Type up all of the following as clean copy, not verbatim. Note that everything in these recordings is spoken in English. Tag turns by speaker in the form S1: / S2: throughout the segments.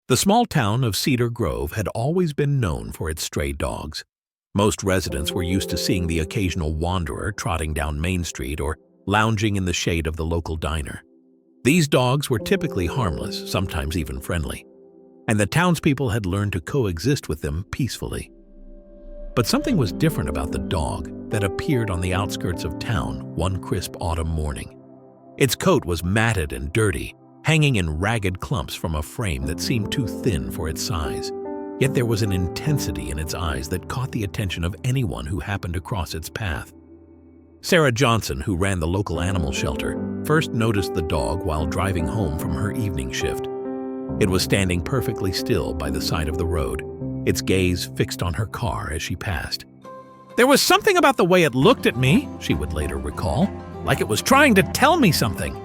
S1: The small town of Cedar Grove had always been known for its stray dogs. Most residents were used to seeing the occasional wanderer trotting down Main Street or lounging in the shade of the local diner. These dogs were typically harmless, sometimes even friendly, and the townspeople had learned to coexist with them peacefully. But something was different about the dog that appeared on the outskirts of town one crisp autumn morning. Its coat was matted and dirty, hanging in ragged clumps from a frame that seemed too thin for its size. Yet there was an intensity in its eyes that caught the attention of anyone who happened to cross its path. Sarah Johnson, who ran the local animal shelter, first noticed the dog while driving home from her evening shift. It was standing perfectly still by the side of the road, its gaze fixed on her car as she passed. "There was something about the way it looked at me," she would later recall, "like it was trying to tell me something."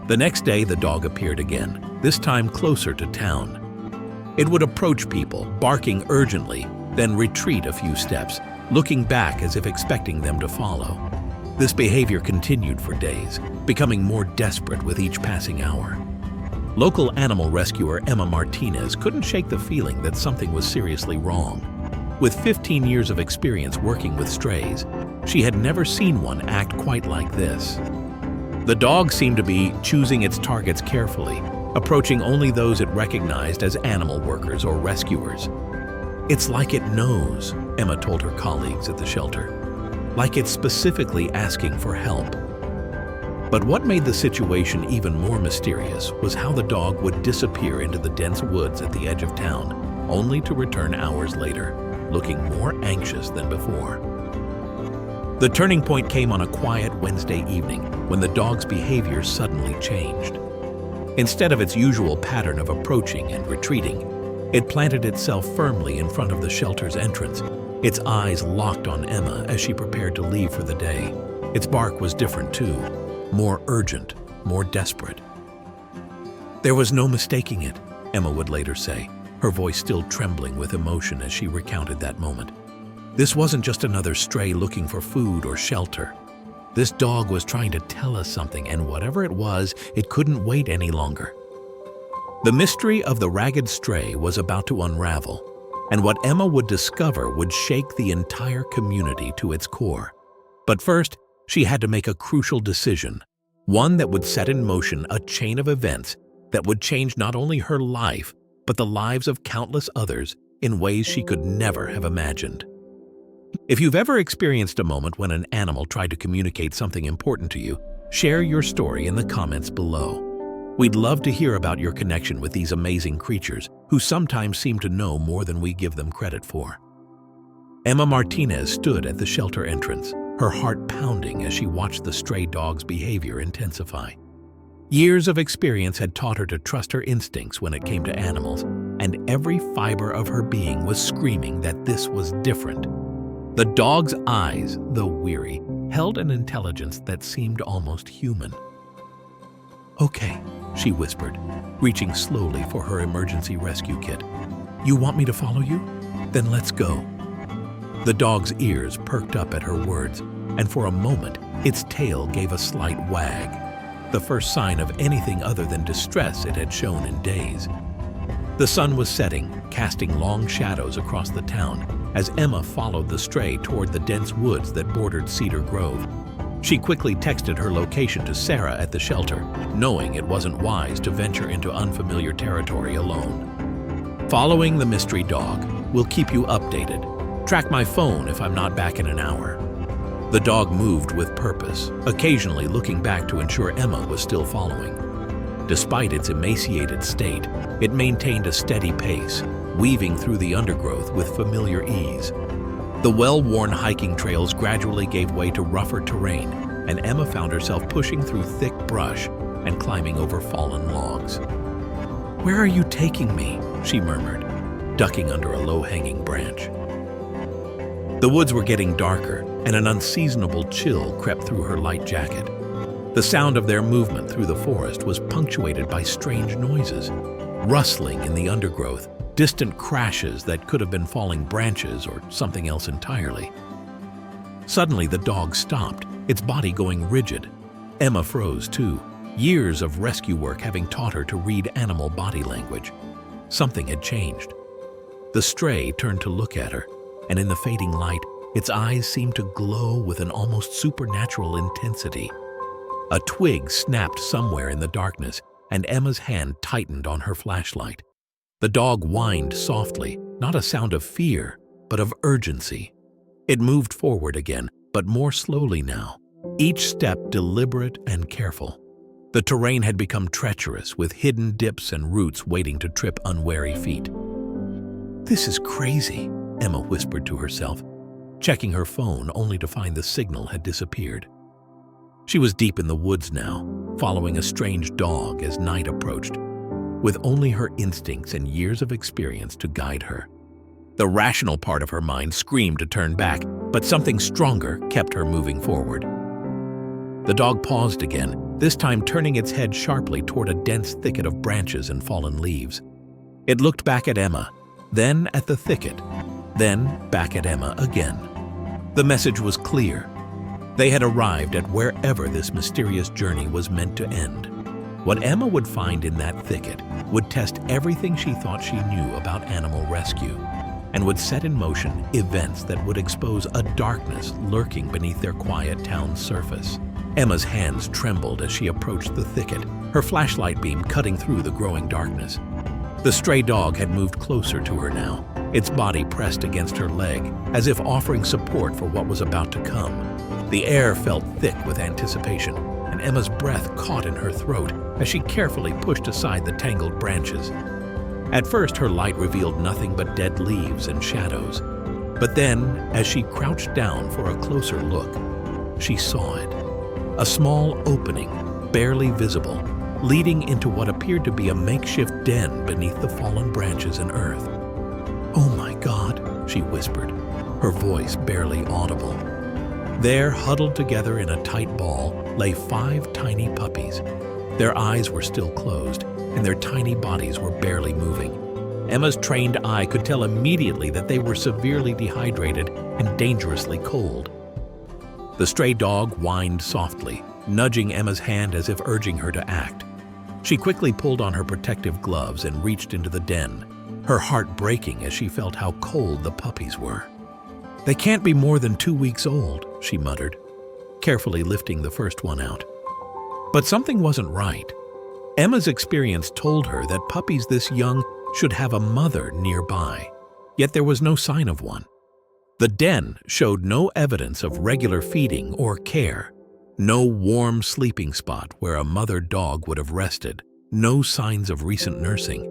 S1: The next day, the dog appeared again, this time closer to town. It would approach people, barking urgently, then retreat a few steps, looking back as if expecting them to follow. This behavior continued for days, becoming more desperate with each passing hour. Local animal rescuer Emma Martinez couldn't shake the feeling that something was seriously wrong. With 15 years of experience working with strays, she had never seen one act quite like this. The dog seemed to be choosing its targets carefully, approaching only those it recognized as animal workers or rescuers. "It's like it knows," Emma told her colleagues at the shelter, "like it's specifically asking for help." But what made the situation even more mysterious was how the dog would disappear into the dense woods at the edge of town, only to return hours later, looking more anxious than before. The turning point came on a quiet Wednesday evening when the dog's behavior suddenly changed. Instead of its usual pattern of approaching and retreating, it planted itself firmly in front of the shelter's entrance, its eyes locked on Emma as she prepared to leave for the day. Its bark was different too, more urgent, more desperate. "There was no mistaking it," Emma would later say, her voice still trembling with emotion as she recounted that moment. "This wasn't just another stray looking for food or shelter. This dog was trying to tell us something, and whatever it was, it couldn't wait any longer." The mystery of the ragged stray was about to unravel, and what Emma would discover would shake the entire community to its core. But first, she had to make a crucial decision, one that would set in motion a chain of events that would change not only her life, but the lives of countless others in ways she could never have imagined. If you've ever experienced a moment when an animal tried to communicate something important to you, share your story in the comments below. We'd love to hear about your connection with these amazing creatures who sometimes seem to know more than we give them credit for. Emma Martinez stood at the shelter entrance, her heart pounding as she watched the stray dog's behavior intensify. Years of experience had taught her to trust her instincts when it came to animals, and every fiber of her being was screaming that this was different. The dog's eyes, though weary, held an intelligence that seemed almost human. "Okay," she whispered, reaching slowly for her emergency rescue kit. "You want me to follow you? Then let's go." The dog's ears perked up at her words, and for a moment, its tail gave a slight wag, the first sign of anything other than distress it had shown in days. The sun was setting, casting long shadows across the town as Emma followed the stray toward the dense woods that bordered Cedar Grove. She quickly texted her location to Sarah at the shelter, knowing it wasn't wise to venture into unfamiliar territory alone. "Following the mystery dog. We'll keep you updated. Track my phone if I'm not back in an hour." The dog moved with purpose, occasionally looking back to ensure Emma was still following. Despite its emaciated state, it maintained a steady pace, weaving through the undergrowth with familiar ease. The well-worn hiking trails gradually gave way to rougher terrain, and Emma found herself pushing through thick brush and climbing over fallen logs. "Where are you taking me?" she murmured, ducking under a low-hanging branch. The woods were getting darker, and an unseasonable chill crept through her light jacket. The sound of their movement through the forest was punctuated by strange noises, rustling in the undergrowth, distant crashes that could have been falling branches or something else entirely. Suddenly, the dog stopped, its body going rigid. Emma froze too, years of rescue work having taught her to read animal body language. Something had changed. The stray turned to look at her, and in the fading light, its eyes seemed to glow with an almost supernatural intensity. A twig snapped somewhere in the darkness, and Emma's hand tightened on her flashlight. The dog whined softly, not a sound of fear, but of urgency. It moved forward again, but more slowly now, each step deliberate and careful. The terrain had become treacherous, with hidden dips and roots waiting to trip unwary feet. "This is crazy," Emma whispered to herself, checking her phone only to find the signal had disappeared. She was deep in the woods now, following a strange dog as night approached, with only her instincts and years of experience to guide her. The rational part of her mind screamed to turn back, but something stronger kept her moving forward. The dog paused again, this time turning its head sharply toward a dense thicket of branches and fallen leaves. It looked back at Emma, then at the thicket, then back at Emma again. The message was clear. They had arrived at wherever this mysterious journey was meant to end. What Emma would find in that thicket would test everything she thought she knew about animal rescue, and would set in motion events that would expose a darkness lurking beneath their quiet town's surface. Emma's hands trembled as she approached the thicket, her flashlight beam cutting through the growing darkness. The stray dog had moved closer to her now, its body pressed against her leg, as if offering support for what was about to come. The air felt thick with anticipation, and Emma's breath caught in her throat as she carefully pushed aside the tangled branches. At first, her light revealed nothing but dead leaves and shadows. But then, as she crouched down for a closer look, she saw it. A small opening, barely visible, leading into what appeared to be a makeshift den beneath the fallen branches and earth. "Oh my God," she whispered, her voice barely audible. There, huddled together in a tight ball, lay 5 tiny puppies. Their eyes were still closed, and their tiny bodies were barely moving. Emma's trained eye could tell immediately that they were severely dehydrated and dangerously cold. The stray dog whined softly, nudging Emma's hand as if urging her to act. She quickly pulled on her protective gloves and reached into the den, her heart breaking as she felt how cold the puppies were. "They can't be more than 2 weeks old," she muttered, carefully lifting the first one out. But something wasn't right. Emma's experience told her that puppies this young should have a mother nearby, yet there was no sign of one. The den showed no evidence of regular feeding or care, no warm sleeping spot where a mother dog would have rested, no signs of recent nursing.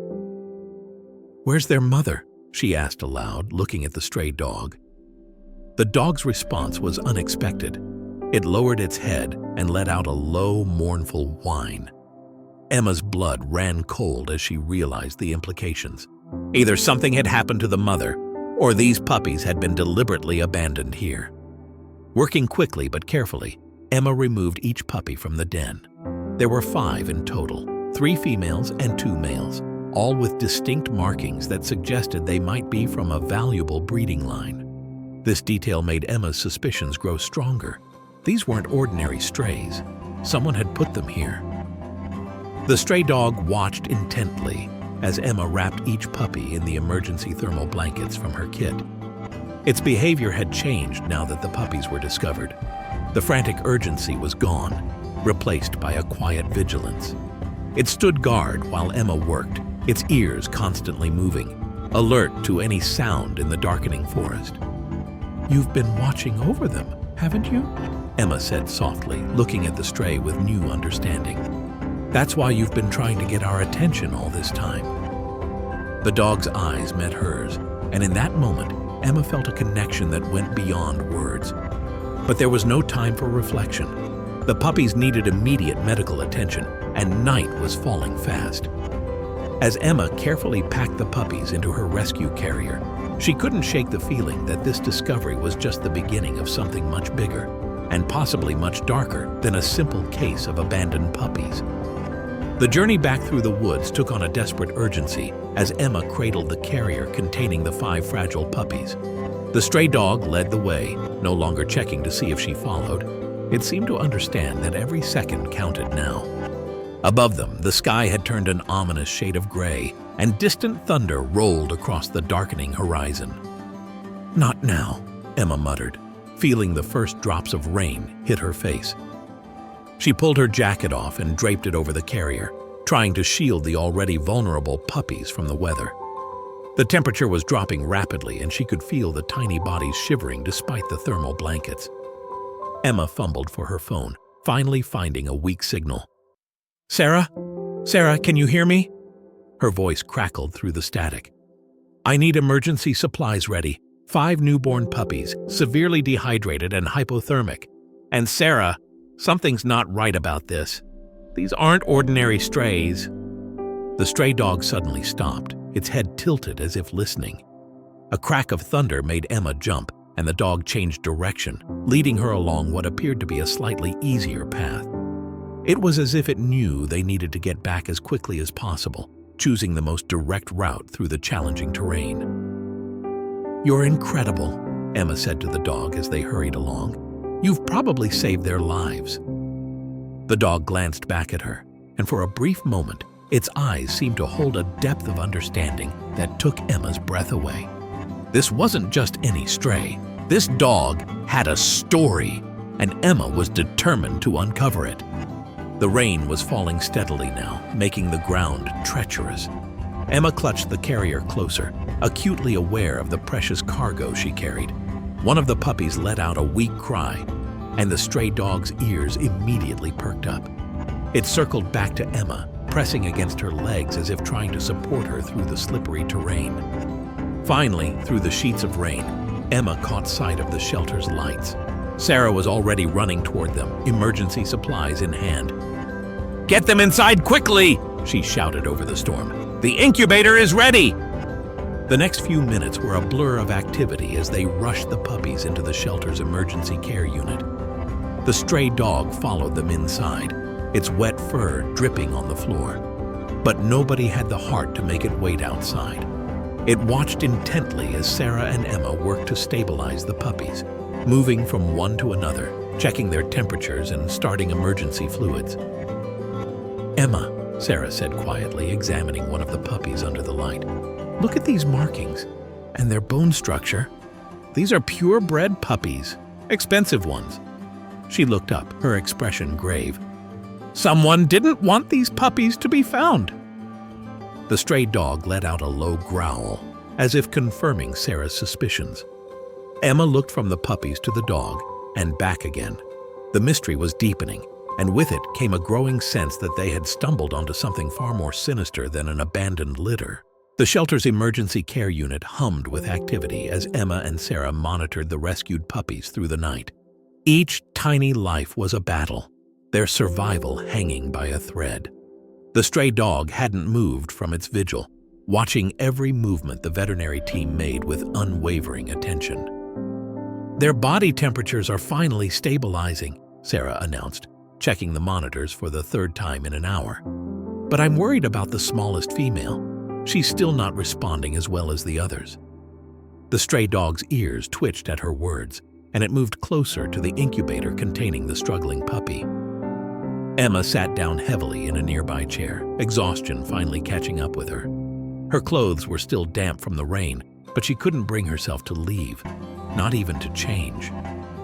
S1: "Where's their mother?" she asked aloud, looking at the stray dog. The dog's response was unexpected. It lowered its head and let out a low, mournful whine. Emma's blood ran cold as she realized the implications. Either something had happened to the mother, or these puppies had been deliberately abandoned here. Working quickly but carefully, Emma removed each puppy from the den. There were 5 in total, 3 females and 2 males, all with distinct markings that suggested they might be from a valuable breeding line. This detail made Emma's suspicions grow stronger. These weren't ordinary strays. Someone had put them here. The stray dog watched intently as Emma wrapped each puppy in the emergency thermal blankets from her kit. Its behavior had changed now that the puppies were discovered. The frantic urgency was gone, replaced by a quiet vigilance. It stood guard while Emma worked, its ears constantly moving, alert to any sound in the darkening forest. "You've been watching over them, haven't you?" Emma said softly, looking at the stray with new understanding. "That's why you've been trying to get our attention all this time." The dog's eyes met hers, and in that moment, Emma felt a connection that went beyond words. But there was no time for reflection. The puppies needed immediate medical attention, and night was falling fast. As Emma carefully packed the puppies into her rescue carrier, she couldn't shake the feeling that this discovery was just the beginning of something much bigger, and possibly much darker than a simple case of abandoned puppies. The journey back through the woods took on a desperate urgency as Emma cradled the carrier containing the 5 fragile puppies. The stray dog led the way, no longer checking to see if she followed. It seemed to understand that every second counted now. Above them, the sky had turned an ominous shade of gray, and distant thunder rolled across the darkening horizon. "Not now," Emma muttered, feeling the first drops of rain hit her face. She pulled her jacket off and draped it over the carrier, trying to shield the already vulnerable puppies from the weather. The temperature was dropping rapidly, and she could feel the tiny bodies shivering despite the thermal blankets. Emma fumbled for her phone, finally finding a weak signal. "Sarah? Sarah, can you hear me?" Her voice crackled through the static. "I need emergency supplies ready. 5 newborn puppies, severely dehydrated and hypothermic. And Sarah, something's not right about this. These aren't ordinary strays." The stray dog suddenly stopped, its head tilted as if listening. A crack of thunder made Emma jump, and the dog changed direction, leading her along what appeared to be a slightly easier path. It was as if it knew they needed to get back as quickly as possible, choosing the most direct route through the challenging terrain. "You're incredible," Emma said to the dog as they hurried along. "You've probably saved their lives." The dog glanced back at her, and for a brief moment, its eyes seemed to hold a depth of understanding that took Emma's breath away. This wasn't just any stray. This dog had a story, and Emma was determined to uncover it. The rain was falling steadily now, making the ground treacherous. Emma clutched the carrier closer, acutely aware of the precious cargo she carried. One of the puppies let out a weak cry, and the stray dog's ears immediately perked up. It circled back to Emma, pressing against her legs as if trying to support her through the slippery terrain. Finally, through the sheets of rain, Emma caught sight of the shelter's lights. Sarah was already running toward them, emergency supplies in hand. "Get them inside quickly!" she shouted over the storm. "The incubator is ready!" The next few minutes were a blur of activity as they rushed the puppies into the shelter's emergency care unit. The stray dog followed them inside, its wet fur dripping on the floor. But nobody had the heart to make it wait outside. It watched intently as Sarah and Emma worked to stabilize the puppies, moving from one to another, checking their temperatures and starting emergency fluids. "Emma," Sarah said quietly, examining one of the puppies under the light. "Look at these markings and their bone structure. These are purebred puppies, expensive ones." She looked up, her expression grave. "Someone didn't want these puppies to be found." The stray dog let out a low growl, as if confirming Sarah's suspicions. Emma looked from the puppies to the dog and back again. The mystery was deepening, and with it came a growing sense that they had stumbled onto something far more sinister than an abandoned litter. The shelter's emergency care unit hummed with activity as Emma and Sarah monitored the rescued puppies through the night. Each tiny life was a battle, their survival hanging by a thread. The stray dog hadn't moved from its vigil, watching every movement the veterinary team made with unwavering attention. "Their body temperatures are finally stabilizing," Sarah announced, checking the monitors for the 3rd time in an hour. "But I'm worried about the smallest female. She's still not responding as well as the others." The stray dog's ears twitched at her words, and it moved closer to the incubator containing the struggling puppy. Emma sat down heavily in a nearby chair, exhaustion finally catching up with her. Her clothes were still damp from the rain, but she couldn't bring herself to leave, not even to change.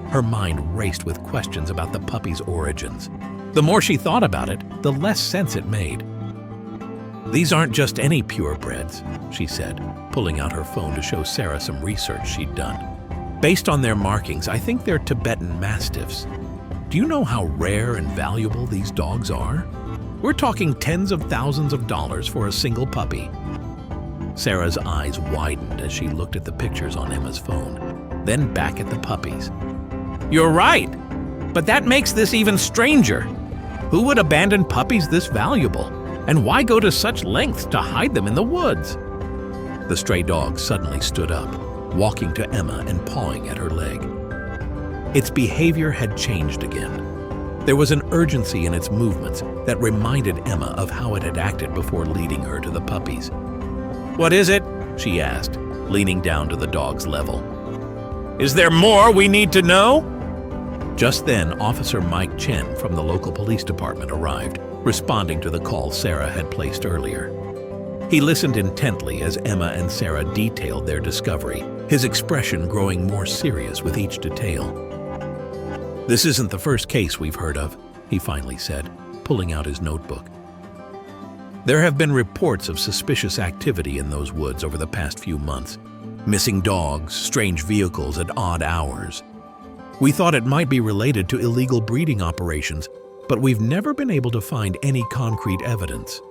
S1: Her mind raced with questions about the puppy's origins. The more she thought about it, the less sense it made. "These aren't just any purebreds," she said, pulling out her phone to show Sarah some research she'd done. "Based on their markings, I think they're Tibetan Mastiffs. Do you know how rare and valuable these dogs are? We're talking tens of thousands of dollars for a single puppy." Sarah's eyes widened as she looked at the pictures on Emma's phone, then back at the puppies. "You're right, but that makes this even stranger. Who would abandon puppies this valuable? And why go to such lengths to hide them in the woods?" The stray dog suddenly stood up, walking to Emma and pawing at her leg. Its behavior had changed again. There was an urgency in its movements that reminded Emma of how it had acted before leading her to the puppies. "What is it?" she asked, leaning down to the dog's level. "Is there more we need to know?" Just then, Officer Mike Chen from the local police department arrived, responding to the call Sarah had placed earlier. He listened intently as Emma and Sarah detailed their discovery, his expression growing more serious with each detail. "This isn't the first case we've heard of," he finally said, pulling out his notebook. "There have been reports of suspicious activity in those woods over the past few months. Missing dogs, strange vehicles at odd hours. We thought it might be related to illegal breeding operations, but we've never been able to find any concrete evidence."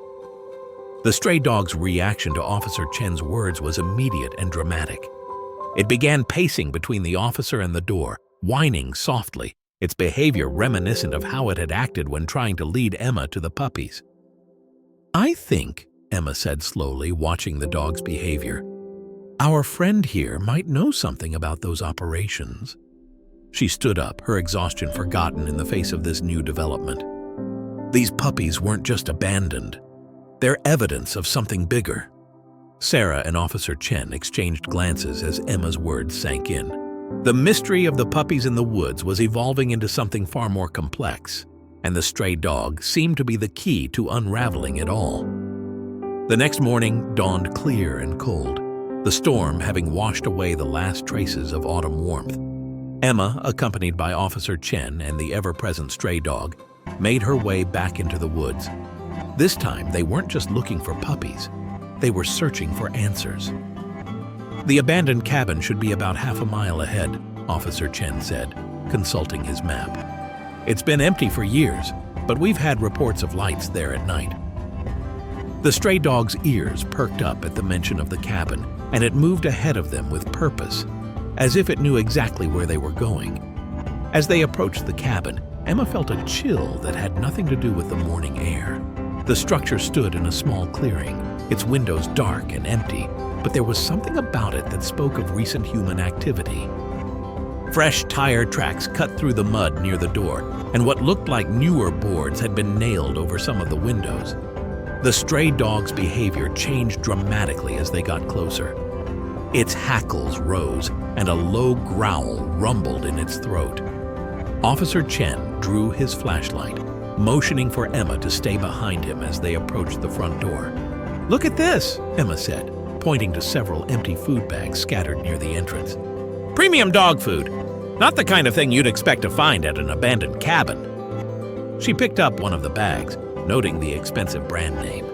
S1: The stray dog's reaction to Officer Chen's words was immediate and dramatic. It began pacing between the officer and the door, whining softly, its behavior reminiscent of how it had acted when trying to lead Emma to the puppies. "I think," Emma said slowly, watching the dog's behavior, "our friend here might know something about those operations." She stood up, her exhaustion forgotten in the face of this new development. "These puppies weren't just abandoned. They're evidence of something bigger." Sarah and Officer Chen exchanged glances as Emma's words sank in. The mystery of the puppies in the woods was evolving into something far more complex, and the stray dog seemed to be the key to unraveling it all. The next morning dawned clear and cold, the storm having washed away the last traces of autumn warmth. Emma, accompanied by Officer Chen and the ever-present stray dog, made her way back into the woods. This time, they weren't just looking for puppies. They were searching for answers. "The abandoned cabin should be about half a mile ahead," Officer Chen said, consulting his map. "It's been empty for years, but we've had reports of lights there at night." The stray dog's ears perked up at the mention of the cabin, and it moved ahead of them with purpose, as if it knew exactly where they were going. As they approached the cabin, Emma felt a chill that had nothing to do with the morning air. The structure stood in a small clearing, its windows dark and empty, but there was something about it that spoke of recent human activity. Fresh tire tracks cut through the mud near the door, and what looked like newer boards had been nailed over some of the windows. The stray dog's behavior changed dramatically as they got closer. Its hackles rose, and a low growl rumbled in its throat. Officer Chen drew his flashlight, motioning for Emma to stay behind him as they approached the front door. "Look at this," Emma said, pointing to several empty food bags scattered near the entrance. "Premium dog food. Not the kind of thing you'd expect to find at an abandoned cabin." She picked up one of the bags, noting the expensive brand name.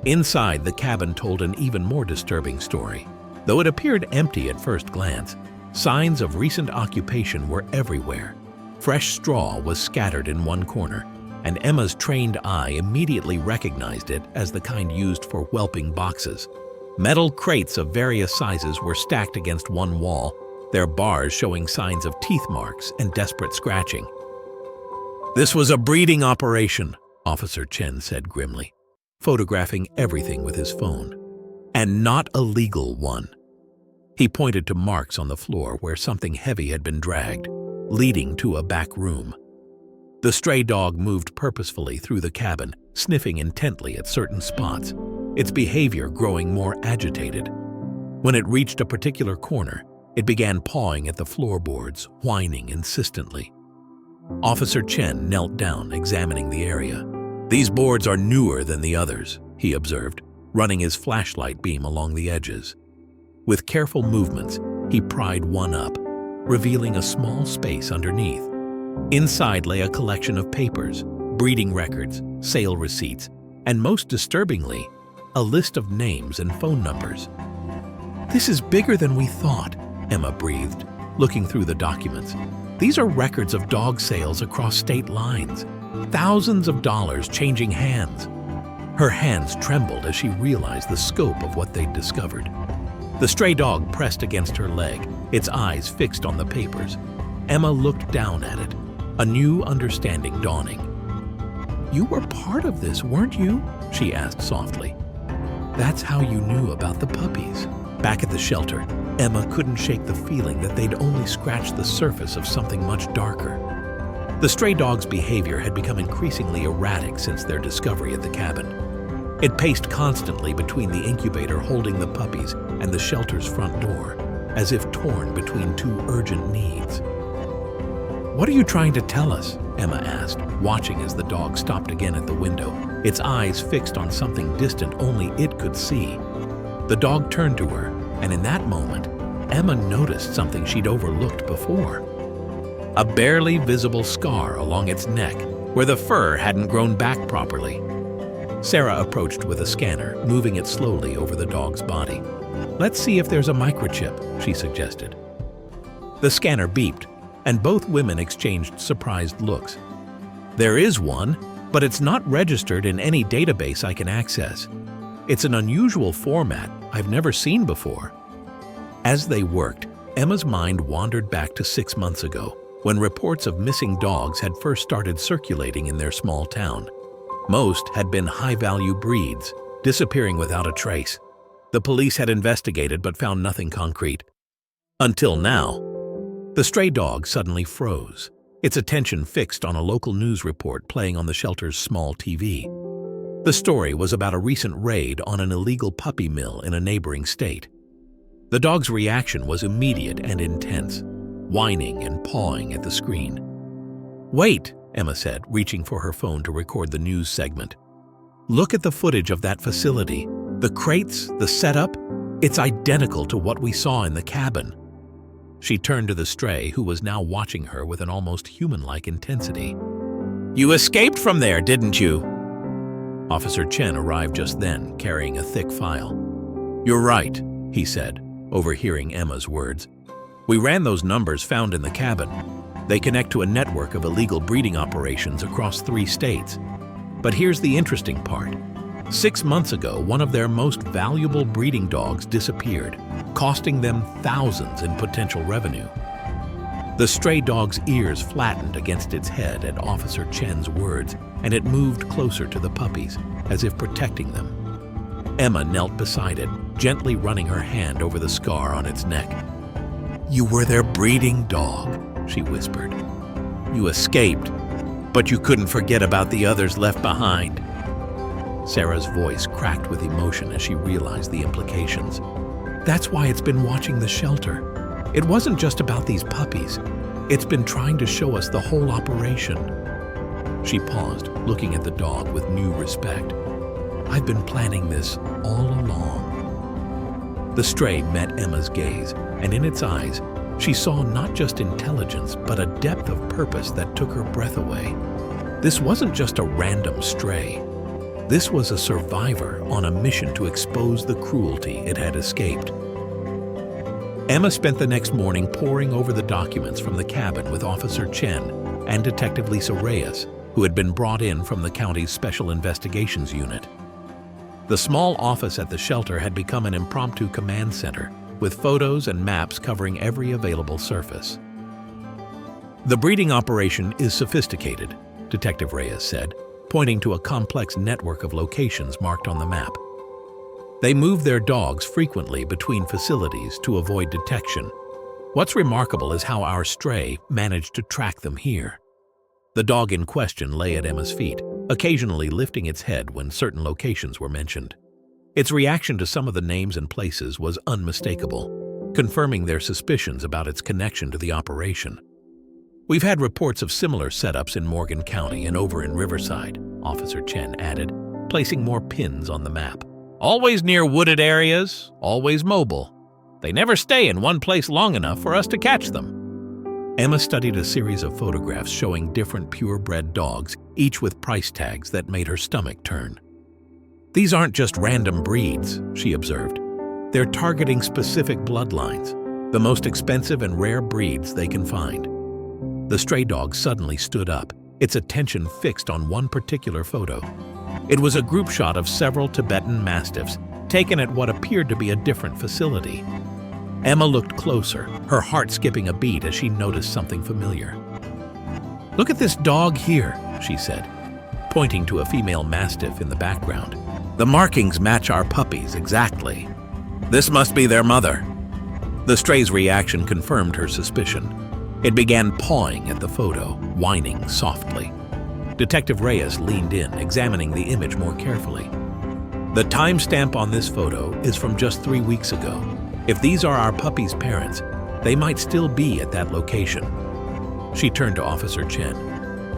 S1: Inside, the cabin told an even more disturbing story. Though it appeared empty at first glance, signs of recent occupation were everywhere. Fresh straw was scattered in one corner, and Emma's trained eye immediately recognized it as the kind used for whelping boxes. Metal crates of various sizes were stacked against one wall, their bars showing signs of teeth marks and desperate scratching. "This was a breeding operation," Officer Chen said grimly, photographing everything with his phone. "And not a legal one." He pointed to marks on the floor where something heavy had been dragged, leading to a back room. The stray dog moved purposefully through the cabin, sniffing intently at certain spots, its behavior growing more agitated. When it reached a particular corner, it began pawing at the floorboards, whining insistently. Officer Chen knelt down, examining the area. "These boards are newer than the others," he observed, running his flashlight beam along the edges. With careful movements, he pried one up, revealing a small space underneath. Inside lay a collection of papers, breeding records, sale receipts, and most disturbingly, a list of names and phone numbers. "This is bigger than we thought," Emma breathed, looking through the documents. "These are records of dog sales across state lines, thousands of dollars changing hands." Her hands trembled as she realized the scope of what they'd discovered. The stray dog pressed against her leg, its eyes fixed on the papers. Emma looked down at it, a new understanding dawning. "You were part of this, weren't you?" she asked softly. "That's how you knew about the puppies." Back at the shelter, Emma couldn't shake the feeling that they'd only scratched the surface of something much darker. The stray dog's behavior had become increasingly erratic since their discovery at the cabin. It paced constantly between the incubator holding the puppies and the shelter's front door, as if torn between two urgent needs. "What are you trying to tell us?" Emma asked, watching as the dog stopped again at the window, its eyes fixed on something distant only it could see. The dog turned to her, and in that moment, Emma noticed something she'd overlooked before. A barely visible scar along its neck, where the fur hadn't grown back properly. Sarah approached with a scanner, moving it slowly over the dog's body. "Let's see if there's a microchip," she suggested. The scanner beeped, and both women exchanged surprised looks. "There is one, but it's not registered in any database I can access. It's an unusual format I've never seen before." As they worked, Emma's mind wandered back to 6 months ago, when reports of missing dogs had first started circulating in their small town. Most had been high-value breeds, disappearing without a trace. The police had investigated but found nothing concrete. Until now. The stray dog suddenly froze, its attention fixed on a local news report playing on the shelter's small TV. The story was about a recent raid on an illegal puppy mill in a neighboring state. The dog's reaction was immediate and intense, whining and pawing at the screen. "Wait," Emma said, reaching for her phone to record the news segment. "Look at the footage of that facility. The crates, the setup, it's identical to what we saw in the cabin." She turned to the stray, who was now watching her with an almost human-like intensity. "You escaped from there, didn't you?" Officer Chen arrived just then, carrying a thick file. "You're right," he said, overhearing Emma's words. "We ran those numbers found in the cabin. They connect to a network of illegal breeding operations across 3 states. But here's the interesting part. 6 months ago, one of their most valuable breeding dogs disappeared, costing them thousands in potential revenue." The stray dog's ears flattened against its head at Officer Chen's words, and it moved closer to the puppies, as if protecting them. Emma knelt beside it, gently running her hand over the scar on its neck. "You were their breeding dog," she whispered. "You escaped, but you couldn't forget about the others left behind." Sarah's voice cracked with emotion as she realized the implications. "That's why it's been watching the shelter. It wasn't just about these puppies. It's been trying to show us the whole operation." She paused, looking at the dog with new respect. "I've been planning this all along." The stray met Emma's gaze, and in its eyes, she saw not just intelligence, but a depth of purpose that took her breath away. This wasn't just a random stray. This was a survivor on a mission to expose the cruelty it had escaped. Emma spent the next morning poring over the documents from the cabin with Officer Chen and Detective Lisa Reyes, who had been brought in from the county's Special Investigations Unit. The small office at the shelter had become an impromptu command center, with photos and maps covering every available surface. "The breeding operation is sophisticated," Detective Reyes said, pointing to a complex network of locations marked on the map. "They move their dogs frequently between facilities to avoid detection. What's remarkable is how our stray managed to track them here." The dog in question lay at Emma's feet, occasionally lifting its head when certain locations were mentioned. Its reaction to some of the names and places was unmistakable, confirming their suspicions about its connection to the operation. "We've had reports of similar setups in Morgan County and over in Riverside," Officer Chen added, placing more pins on the map. "Always near wooded areas, always mobile. They never stay in one place long enough for us to catch them." Emma studied a series of photographs showing different purebred dogs, each with price tags that made her stomach turn. "These aren't just random breeds," she observed. "They're targeting specific bloodlines, the most expensive and rare breeds they can find." The stray dog suddenly stood up, its attention fixed on one particular photo. It was a group shot of several Tibetan Mastiffs, taken at what appeared to be a different facility. Emma looked closer, her heart skipping a beat as she noticed something familiar. "Look at this dog here," she said, pointing to a female Mastiff in the background. "The markings match our puppies exactly. This must be their mother." The stray's reaction confirmed her suspicion. It began pawing at the photo, whining softly. Detective Reyes leaned in, examining the image more carefully. "The timestamp on this photo is from just 3 weeks ago. If these are our puppy's parents, they might still be at that location." She turned to Officer Chen.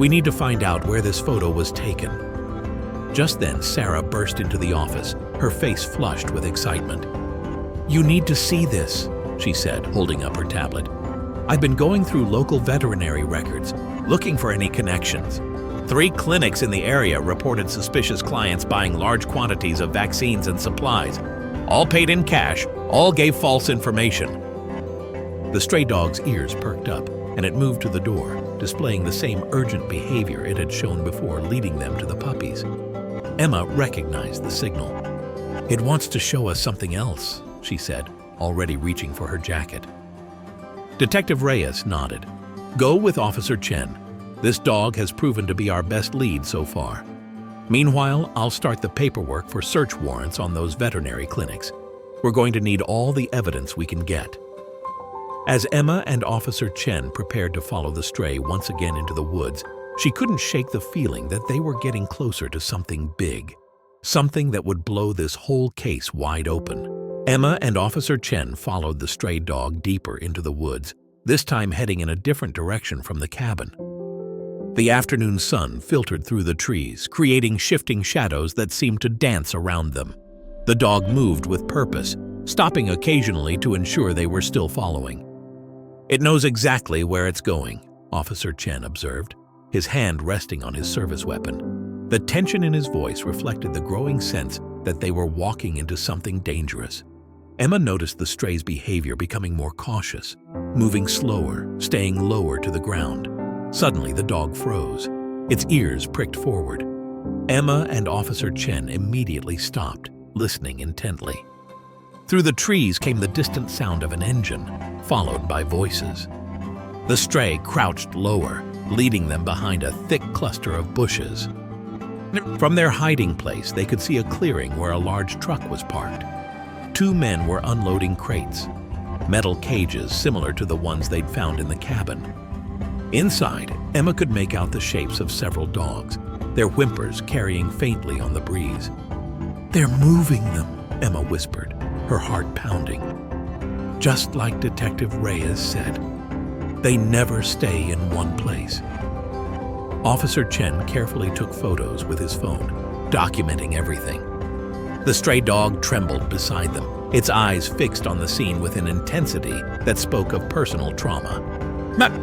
S1: We need to find out where this photo was taken." Just then, Sarah burst into the office, her face flushed with excitement. "You need to see this," she said, holding up her tablet. "I've been going through local veterinary records, looking for any connections. 3 clinics in the area reported suspicious clients buying large quantities of vaccines and supplies. All paid in cash, all gave false information." The stray dog's ears perked up, and it moved to the door, displaying the same urgent behavior it had shown before leading them to the puppies. Emma recognized the signal. "It wants to show us something else," she said, already reaching for her jacket. Detective Reyes nodded. "Go with Officer Chen. This dog has proven to be our best lead so far. Meanwhile, I'll start the paperwork for search warrants on those veterinary clinics. We're going to need all the evidence we can get." As Emma and Officer Chen prepared to follow the stray once again into the woods, she couldn't shake the feeling that they were getting closer to something big, something that would blow this whole case wide open. Emma and Officer Chen followed the stray dog deeper into the woods, this time heading in a different direction from the cabin. The afternoon sun filtered through the trees, creating shifting shadows that seemed to dance around them. The dog moved with purpose, stopping occasionally to ensure they were still following. "It knows exactly where it's going," Officer Chen observed, his hand resting on his service weapon. The tension in his voice reflected the growing sense that they were walking into something dangerous. Emma noticed the stray's behavior becoming more cautious, moving slower, staying lower to the ground. Suddenly, the dog froze. Its ears pricked forward. Emma and Officer Chen immediately stopped, listening intently. Through the trees came the distant sound of an engine, followed by voices. The stray crouched lower, leading them behind a thick cluster of bushes. From their hiding place, they could see a clearing where a large truck was parked. 2 men were unloading crates, metal cages similar to the ones they'd found in the cabin. Inside, Emma could make out the shapes of several dogs, their whimpers carrying faintly on the breeze. "They're moving them," Emma whispered, her heart pounding. Just like Detective Reyes said, they never stay in one place. Officer Chen carefully took photos with his phone, documenting everything. The stray dog trembled beside them, its eyes fixed on the scene with an intensity that spoke of personal trauma.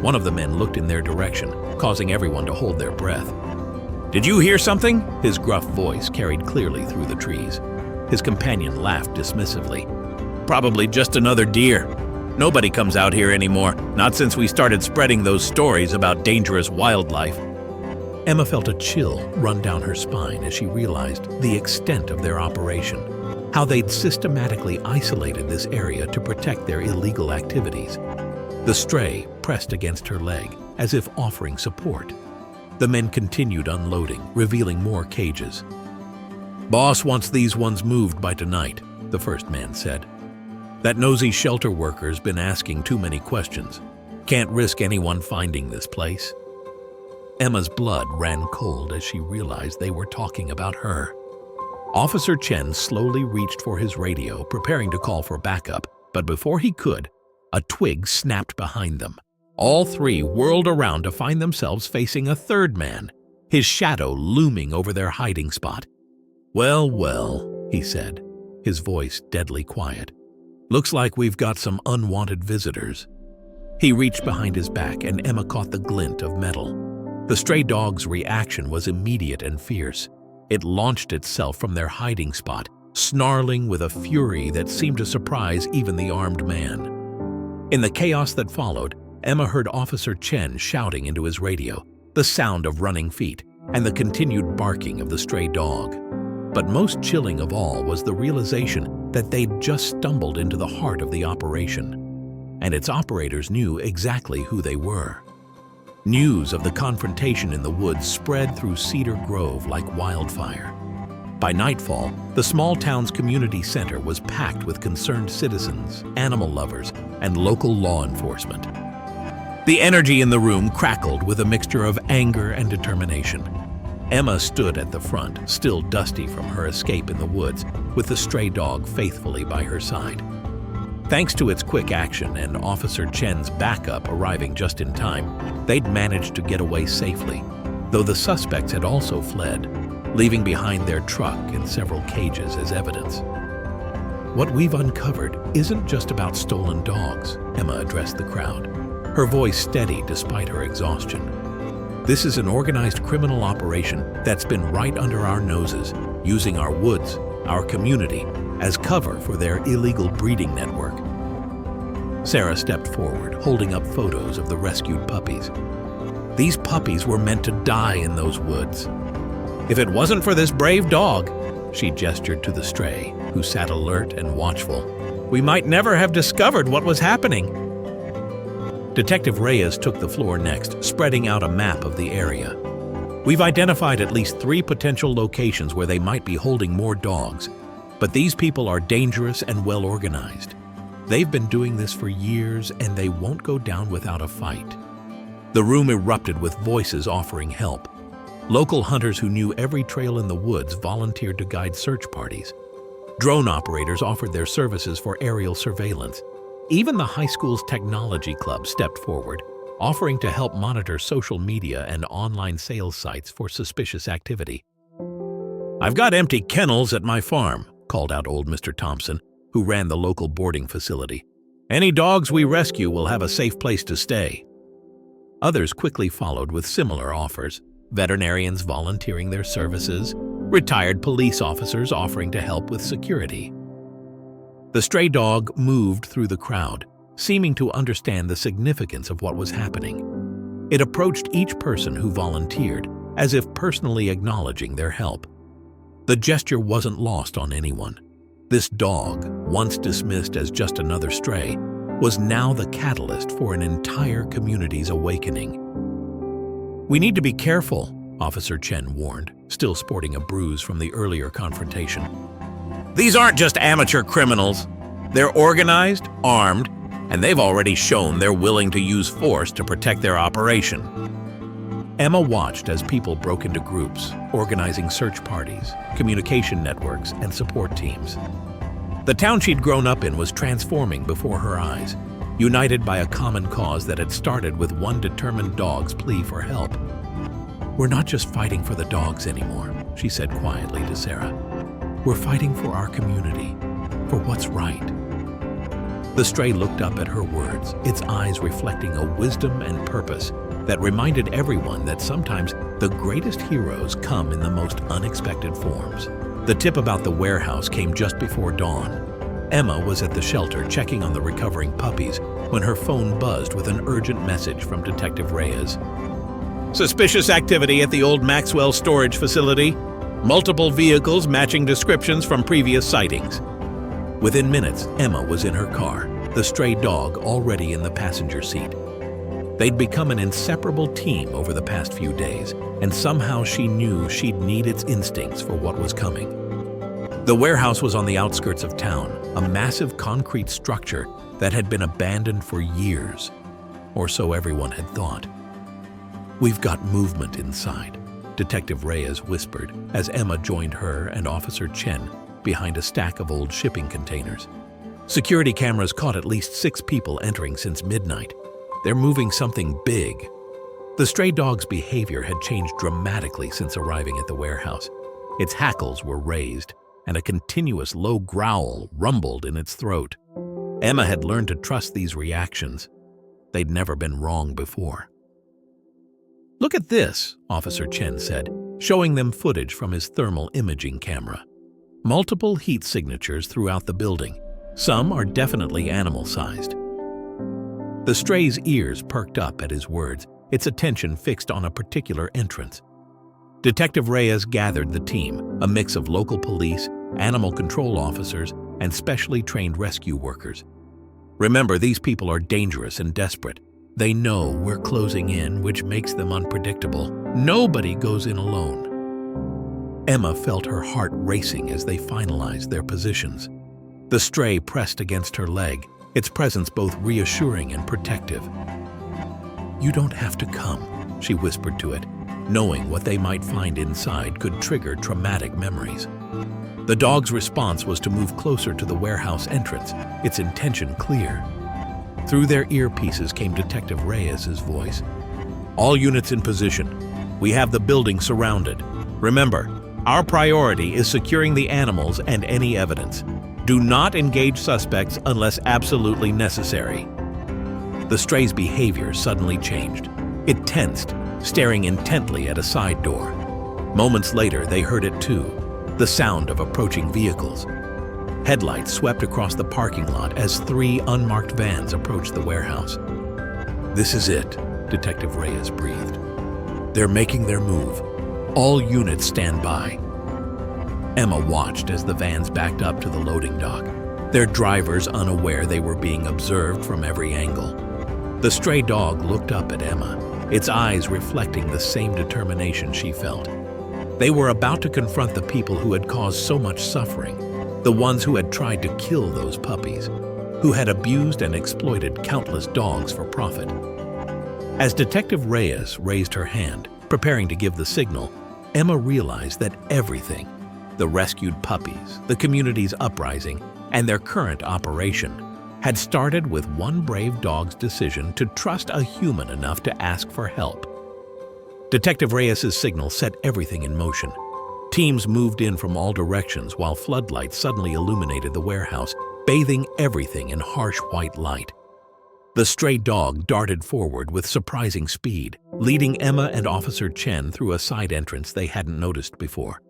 S1: One of the men looked in their direction, causing everyone to hold their breath. "Did you hear something?" His gruff voice carried clearly through the trees. His companion laughed dismissively. "Probably just another deer. Nobody comes out here anymore, not since we started spreading those stories about dangerous wildlife." Emma felt a chill run down her spine as she realized the extent of their operation, how they'd systematically isolated this area to protect their illegal activities. The stray pressed against her leg, as if offering support. The men continued unloading, revealing more cages. "Boss wants these ones moved by tonight," the first man said. "That nosy shelter worker's been asking too many questions. Can't risk anyone finding this place." Emma's blood ran cold as she realized they were talking about her. Officer Chen slowly reached for his radio, preparing to call for backup, but before he could, a twig snapped behind them. All 3 whirled around to find themselves facing a third man, his shadow looming over their hiding spot. "Well, well," he said, his voice deadly quiet. "Looks like we've got some unwanted visitors." He reached behind his back and Emma caught the glint of metal. The stray dog's reaction was immediate and fierce. It launched itself from their hiding spot, snarling with a fury that seemed to surprise even the armed man. In the chaos that followed, Emma heard Officer Chen shouting into his radio, the sound of running feet, and the continued barking of the stray dog. But most chilling of all was the realization that they'd just stumbled into the heart of the operation. And its operators knew exactly who they were. News of the confrontation in the woods spread through Cedar Grove like wildfire. By nightfall, the small town's community center was packed with concerned citizens, animal lovers, and local law enforcement. The energy in the room crackled with a mixture of anger and determination. Emma stood at the front, still dusty from her escape in the woods, with the stray dog faithfully by her side. Thanks to its quick action and Officer Chen's backup arriving just in time, they'd managed to get away safely. though the suspects had also fled, leaving behind their truck and several cages as evidence. "What we've uncovered isn't just about stolen dogs," Emma addressed the crowd, her voice steady despite her exhaustion. "This is an organized criminal operation that's been right under our noses, using our woods, our community, as cover for their illegal breeding network." Sarah stepped forward, holding up photos of the rescued puppies. "These puppies were meant to die in those woods. If it wasn't for this brave dog," she gestured to the stray, who sat alert and watchful, "we might never have discovered what was happening." Detective Reyes took the floor next, spreading out a map of the area. "We've identified at least 3 potential locations where they might be holding more dogs, but these people are dangerous and well organized. They've been doing this for years, and they won't go down without a fight." The room erupted with voices offering help. Local hunters who knew every trail in the woods volunteered to guide search parties. Drone operators offered their services for aerial surveillance. Even the high school's technology club stepped forward, offering to help monitor social media and online sales sites for suspicious activity. "I've got empty kennels at my farm," called out old Mr. Thompson, who ran the local boarding facility. "Any dogs we rescue will have a safe place to stay." Others quickly followed with similar offers, veterinarians volunteering their services, retired police officers offering to help with security. The stray dog moved through the crowd, seeming to understand the significance of what was happening. It approached each person who volunteered, as if personally acknowledging their help. The gesture wasn't lost on anyone. This dog, once dismissed as just another stray, was now the catalyst for an entire community's awakening. "We need to be careful," Officer Chen warned, still sporting a bruise from the earlier confrontation. "These aren't just amateur criminals. They're organized, armed, and they've already shown they're willing to use force to protect their operation." Emma watched as people broke into groups, organizing search parties, communication networks, and support teams. The town she'd grown up in was transforming before her eyes, united by a common cause that had started with one determined dog's plea for help. "We're not just fighting for the dogs anymore," she said quietly to Sarah. "We're fighting for our community, for what's right." The stray looked up at her words, its eyes reflecting a wisdom and purpose that reminded everyone that sometimes the greatest heroes come in the most unexpected forms. The tip about the warehouse came just before dawn. Emma was at the shelter checking on the recovering puppies when her phone buzzed with an urgent message from Detective Reyes. "Suspicious activity at the old Maxwell storage facility. Multiple vehicles matching descriptions from previous sightings." Within minutes, Emma was in her car, the stray dog already in the passenger seat. They'd become an inseparable team over the past few days, and somehow she knew she'd need its instincts for what was coming. The warehouse was on the outskirts of town, a massive concrete structure that had been abandoned for years, or so everyone had thought. "We've got movement inside," Detective Reyes whispered as Emma joined her and Officer Chen behind a stack of old shipping containers. Security cameras caught at least 6 people entering since midnight. They're moving something big. The stray dog's behavior had changed dramatically since arriving at the warehouse. Its hackles were raised, and a continuous low growl rumbled in its throat. Emma had learned to trust these reactions. They'd never been wrong before. "Look at this," Officer Chen said, showing them footage from his thermal imaging camera. Multiple heat signatures throughout the building. Some are definitely animal-sized. The stray's ears perked up at his words, its attention fixed on a particular entrance. Detective Reyes gathered the team, a mix of local police, animal control officers, and specially trained rescue workers. "Remember, these people are dangerous and desperate. They know we're closing in, which makes them unpredictable. Nobody goes in alone." Emma felt her heart racing as they finalized their positions. The stray pressed against her leg, its presence both reassuring and protective. "You don't have to come," she whispered to it, knowing what they might find inside could trigger traumatic memories. The dog's response was to move closer to the warehouse entrance, its intention clear. Through their earpieces came Detective Reyes's voice. "All units in position. We have the building surrounded. Remember, our priority is securing the animals and any evidence. Do not engage suspects unless absolutely necessary." The stray's behavior suddenly changed. It tensed, staring intently at a side door. Moments later, they heard it too, the sound of approaching vehicles. Headlights swept across the parking lot as 3 unmarked vans approached the warehouse. "This is it," Detective Reyes breathed. "They're making their move. All units stand by." Emma watched as the vans backed up to the loading dock, their drivers unaware they were being observed from every angle. The stray dog looked up at Emma, its eyes reflecting the same determination she felt. They were about to confront the people who had caused so much suffering, the ones who had tried to kill those puppies, who had abused and exploited countless dogs for profit. As Detective Reyes raised her hand, preparing to give the signal, Emma realized that everything, the rescued puppies, the community's uprising, and their current operation, had started with one brave dog's decision to trust a human enough to ask for help. Detective Reyes' signal set everything in motion. Teams moved in from all directions while floodlights suddenly illuminated the warehouse, bathing everything in harsh white light. The stray dog darted forward with surprising speed, leading Emma and Officer Chen through a side entrance they hadn't noticed before.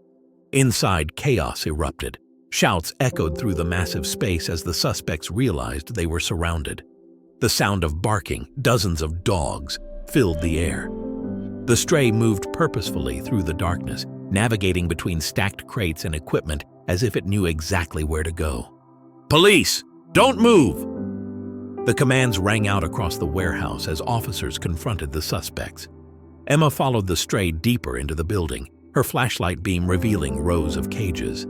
S1: Inside, chaos erupted. Shouts echoed through the massive space as the suspects realized they were surrounded. The sound of barking, dozens of dogs, filled the air. The stray moved purposefully through the darkness, navigating between stacked crates and equipment as if it knew exactly where to go. "Police! Don't move!" The commands rang out across the warehouse as officers confronted the suspects. Emma followed the stray deeper into the building, her flashlight beam revealing rows of cages.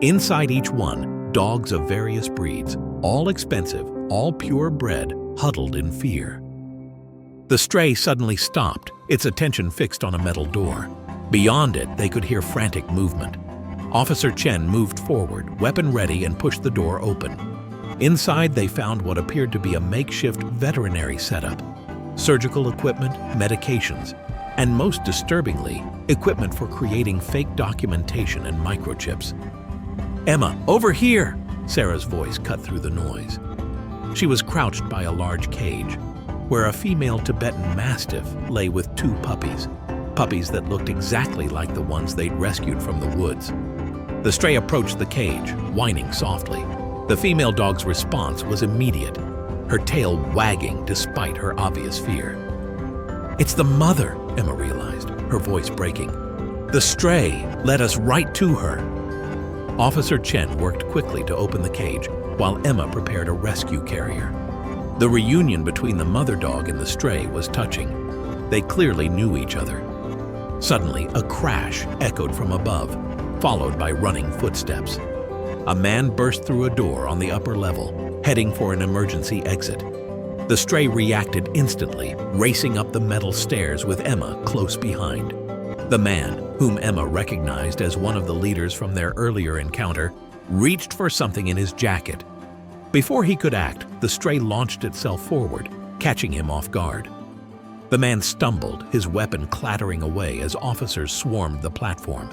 S1: Inside each one, dogs of various breeds, all expensive, all purebred, huddled in fear. The stray suddenly stopped, its attention fixed on a metal door. Beyond it, they could hear frantic movement. Officer Chen moved forward, weapon ready, and pushed the door open. Inside, they found what appeared to be a makeshift veterinary setup. Surgical equipment, medications, and most disturbingly, equipment for creating fake documentation and microchips. "Emma, over here!" Sarah's voice cut through the noise. She was crouched by a large cage, where a female Tibetan Mastiff lay with 2 puppies, puppies that looked exactly like the ones they'd rescued from the woods. The stray approached the cage, whining softly. The female dog's response was immediate, her tail wagging despite her obvious fear. "It's the mother," Emma realized, her voice breaking. "The stray led us right to her." Officer Chen worked quickly to open the cage, while Emma prepared a rescue carrier. The reunion between the mother dog and the stray was touching. They clearly knew each other. Suddenly, a crash echoed from above, followed by running footsteps. A man burst through a door on the upper level, heading for an emergency exit. The stray reacted instantly, racing up the metal stairs with Emma close behind. The man, whom Emma recognized as one of the leaders from their earlier encounter, reached for something in his jacket. Before he could act, the stray launched itself forward, catching him off guard. The man stumbled, his weapon clattering away as officers swarmed the platform.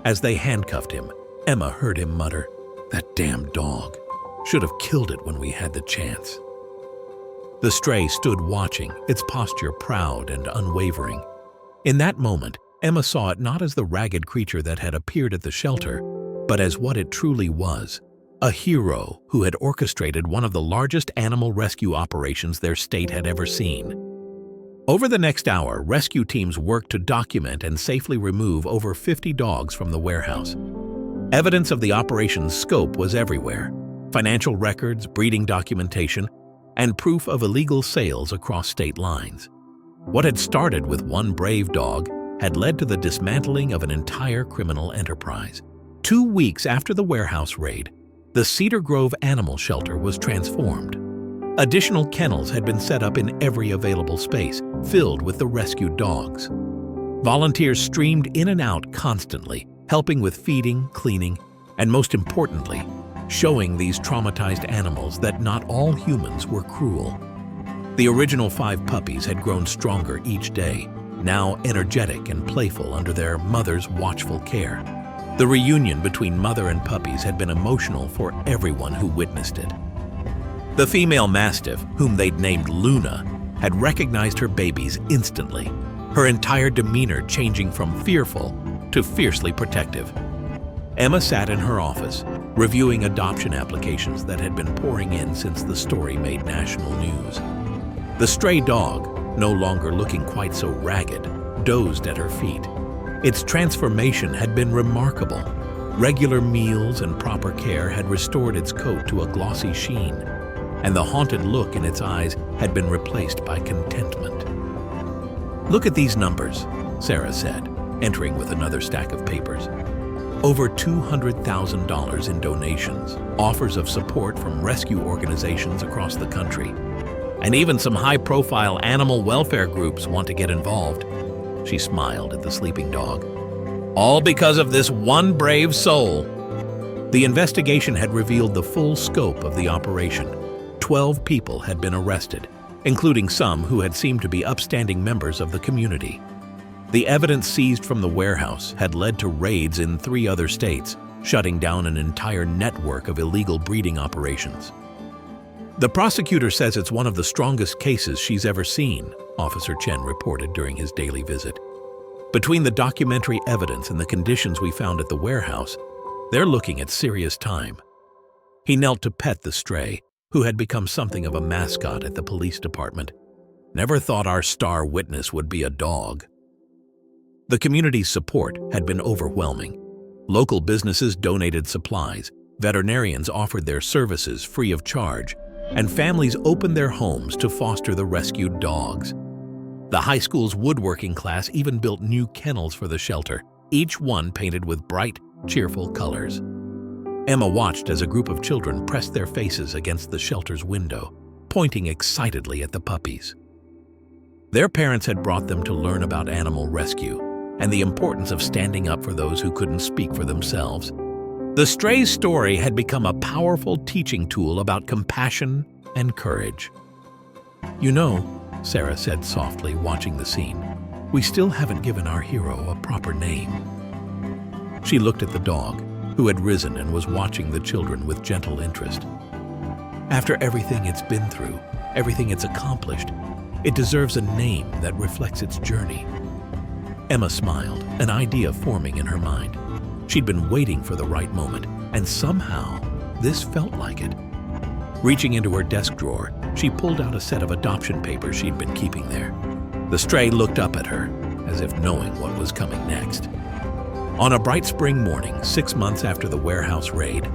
S1: As they handcuffed him, Emma heard him mutter, "That damn dog. Should have killed it when we had the chance." The stray stood watching, its posture proud and unwavering. In that moment, Emma saw it not as the ragged creature that had appeared at the shelter, but as what it truly was, a hero who had orchestrated one of the largest animal rescue operations their state had ever seen. Over the next hour, rescue teams worked to document and safely remove over 50 dogs from the warehouse. Evidence of the operation's scope was everywhere: financial records, breeding documentation, and proof of illegal sales across state lines. What had started with one brave dog had led to the dismantling of an entire criminal enterprise. 2 weeks after the warehouse raid, the Cedar Grove Animal Shelter was transformed. Additional kennels had been set up in every available space, filled with the rescued dogs. Volunteers streamed in and out constantly, helping with feeding, cleaning, and most importantly, showing these traumatized animals that not all humans were cruel. The original 5 puppies had grown stronger each day, now energetic and playful under their mother's watchful care. The reunion between mother and puppies had been emotional for everyone who witnessed it. The female mastiff, whom they'd named Luna, had recognized her babies instantly, her entire demeanor changing from fearful to fiercely protective. Emma sat in her office, reviewing adoption applications that had been pouring in since the story made national news. The stray dog, no longer looking quite so ragged, dozed at her feet. Its transformation had been remarkable. Regular meals and proper care had restored its coat to a glossy sheen, and the haunted look in its eyes had been replaced by contentment. "Look at these numbers," Sarah said, entering with another stack of papers. Over $200,000 in donations, offers of support from rescue organizations across the country, and even some high-profile animal welfare groups want to get involved. She smiled at the sleeping dog. "All because of this one brave soul." The investigation had revealed the full scope of the operation. 12 people had been arrested, including some who had seemed to be upstanding members of the community. The evidence seized from the warehouse had led to raids in 3 other states, shutting down an entire network of illegal breeding operations. "The prosecutor says it's one of the strongest cases she's ever seen," Officer Chen reported during his daily visit. "Between the documentary evidence and the conditions we found at the warehouse, they're looking at serious time." He knelt to pet the stray, who had become something of a mascot at the police department. "Never thought our star witness would be a dog." The community's support had been overwhelming. Local businesses donated supplies, veterinarians offered their services free of charge, and families opened their homes to foster the rescued dogs. The high school's woodworking class even built new kennels for the shelter, each one painted with bright, cheerful colors. Emma watched as a group of children pressed their faces against the shelter's window, pointing excitedly at the puppies. Their parents had brought them to learn about animal rescue and the importance of standing up for those who couldn't speak for themselves. The stray's story had become a powerful teaching tool about compassion and courage. "You know," Sarah said softly, watching the scene, "we still haven't given our hero a proper name." She looked at the dog, who had risen and was watching the children with gentle interest. "After everything it's been through, everything it's accomplished, it deserves a name that reflects its journey." Emma smiled, an idea forming in her mind. She'd been waiting for the right moment, and somehow this felt like it. Reaching into her desk drawer, she pulled out a set of adoption papers she'd been keeping there. The stray looked up at her, as if knowing what was coming next. On a bright spring morning, 6 months after the warehouse raid,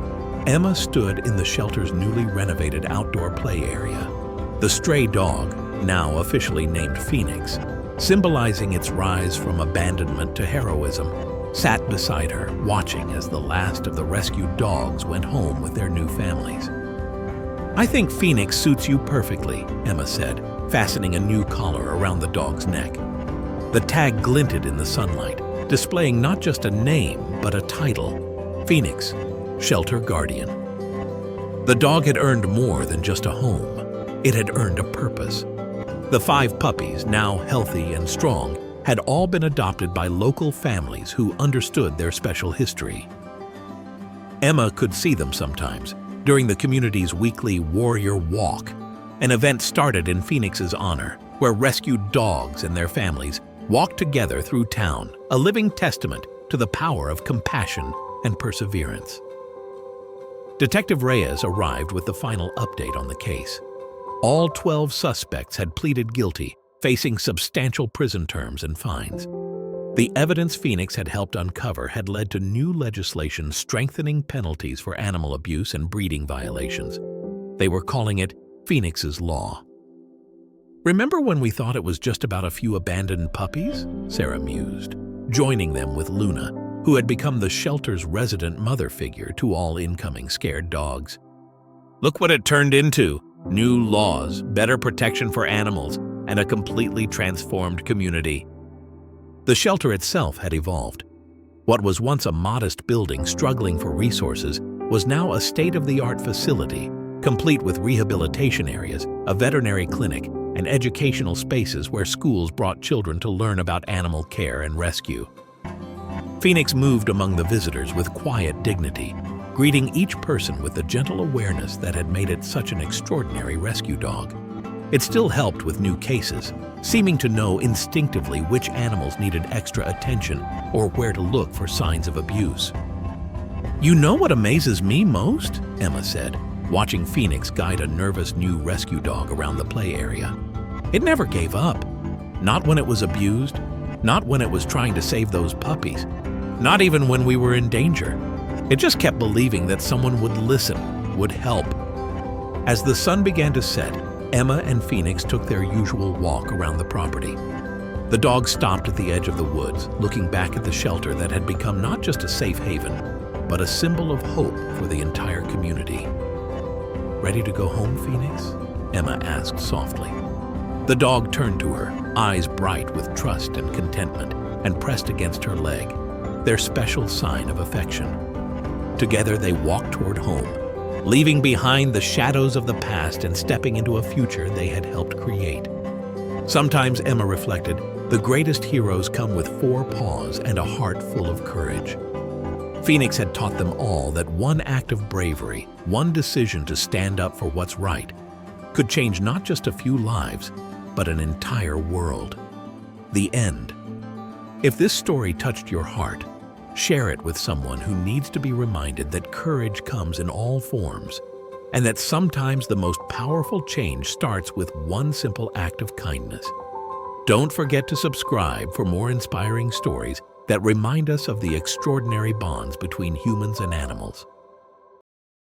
S1: Emma stood in the shelter's newly renovated outdoor play area. The stray dog, now officially named Phoenix, symbolizing its rise from abandonment to heroism, sat beside her, watching as the last of the rescued dogs went home with their new families. "I think Phoenix suits you perfectly," Emma said, fastening a new collar around the dog's neck. The tag glinted in the sunlight, displaying not just a name, but a title: Phoenix, Shelter Guardian. The dog had earned more than just a home. It had earned a purpose. The 5 puppies, now healthy and strong, had all been adopted by local families who understood their special history. Emma could see them sometimes during the community's weekly Warrior Walk, an event started in Phoenix's honor, where rescued dogs and their families walked together through town, a living testament to the power of compassion and perseverance. Detective Reyes arrived with the final update on the case. All 12 suspects had pleaded guilty, facing substantial prison terms and fines. The evidence Phoenix had helped uncover had led to new legislation strengthening penalties for animal abuse and breeding violations. They were calling it Phoenix's Law. "Remember when we thought it was just about a few abandoned puppies?" Sarah mused, joining them with Luna, who had become the shelter's resident mother figure to all incoming scared dogs. "Look what it turned into. New laws, better protection for animals, and a completely transformed community." The shelter itself had evolved. What was once a modest building struggling for resources was now a state-of-the-art facility, complete with rehabilitation areas, a veterinary clinic, and educational spaces where schools brought children to learn about animal care and rescue. Phoenix moved among the visitors with quiet dignity, greeting each person with the gentle awareness that had made it such an extraordinary rescue dog. It still helped with new cases, seeming to know instinctively which animals needed extra attention or where to look for signs of abuse. "You know what amazes me most?" Emma said, watching Phoenix guide a nervous new rescue dog around the play area. "It never gave up. Not when it was abused, not when it was trying to save those puppies, not even when we were in danger. It just kept believing that someone would listen, would help." As the sun began to set, Emma and Phoenix took their usual walk around the property. The dog stopped at the edge of the woods, looking back at the shelter that had become not just a safe haven, but a symbol of hope for the entire community. "Ready to go home, Phoenix?" Emma asked softly. The dog turned to her, eyes bright with trust and contentment, and pressed against her leg, their special sign of affection. Together they walked toward home, leaving behind the shadows of the past and stepping into a future they had helped create. Sometimes, Emma reflected, the greatest heroes come with 4 paws and a heart full of courage. Phoenix had taught them all that one act of bravery, one decision to stand up for what's right, could change not just a few lives, but an entire world. The end. If this story touched your heart, share it with someone who needs to be reminded that courage comes in all forms, and that sometimes the most powerful change starts with one simple act of kindness. Don't forget to subscribe for more inspiring stories that remind us of the extraordinary bonds between humans and animals.